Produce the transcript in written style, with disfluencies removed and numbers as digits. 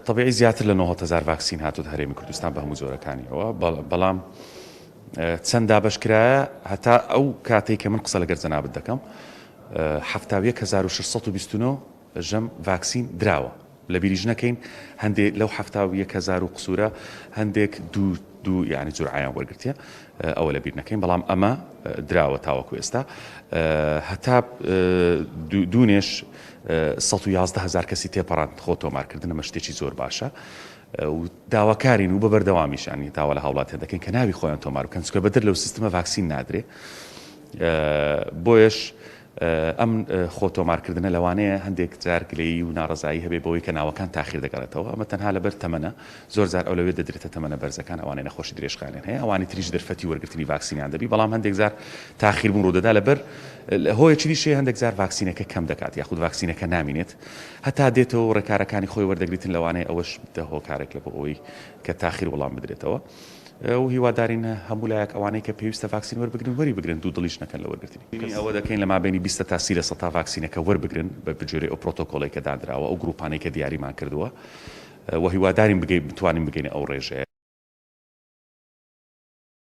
طبيعي زیاتر لە 9,000 ڤاکسین هاتووە هەرێمی کوردستان بە هەموو جۆرەکانیەوە بەڵام چەند دابەشکرایە هەتا ئەو کاتێک کە من قسە لەگەر جەنابەت دەکەم 7,629 ژەم ڤاکسین دراوە لە بیریژ نەکەین هەندێک لەو 7,000 قسوورە هەندێک دوو یعنی جورعیان وەرگرتیە ئەوە لە بیر نەکەین بەڵام ئەمە دراوە تاوەکو ئێستا هەتا دوونێش 111,000 کەسی تێپەڕان خۆ تۆمارکردن ئەمە شتێکی زۆر باشە و داواکارین و بە بەردەوامیشانی داوا لە هاوڵات دەکەین کە ناوی خۆیان تۆمار بکەن چکە بەدر لەو سیستمە ڤاکسین نادرێ بۆیش ئەم خۆ تۆمارکردنە لەوانەیە هەندێک جار گلەیی و ناڕزایی هەبێ بەوەی کە ناوەکان تاخیر دەگەڕێتەوە ئەمە تەنها لەبەر تەمەنە زۆر جار ئەو لەوێ دەدرێتە تەمەنە بەرزەکان ئەوانەی نەخۆشی درێژخانیان هەیە ئەوانی تریش دەرفەتی وەرگرتنی ڤاکسینیان دەبی بەڵام هەندێک جار تاخیر بوون ڕوودەدا لەبەر هۆیەکی دیشێ هەندێک جار ڤاکسینەکە کەم دەکات یاخود ڤاکسینەکە نامینێت هەتا دێتەوە ڕێکارەکانی خۆی وەردەگریتن لەوانەیە ئەوەش بدە هۆکارێک لە بۆ ئەوەی کە تاخیر وەڵام بدرێتەوە و هیوادارین هەموو لایەک ئەوانەی کە پێویستە ڤاکسین وەربگرن وەری بگرن دوو دڵیش نەکەن لە وەرگرتنی ئەوە دەکەین لە مابینی 20 تا 30 سەتا ڤاکسینەکە وەربگرن بە بجێرەی ئەو پرۆتۆکۆڵێک کە دادراوە ئەو گروپانەی کە دیاریمان کردووە و هیوادارین بتوانین بگەین ئەو ڕێژەیە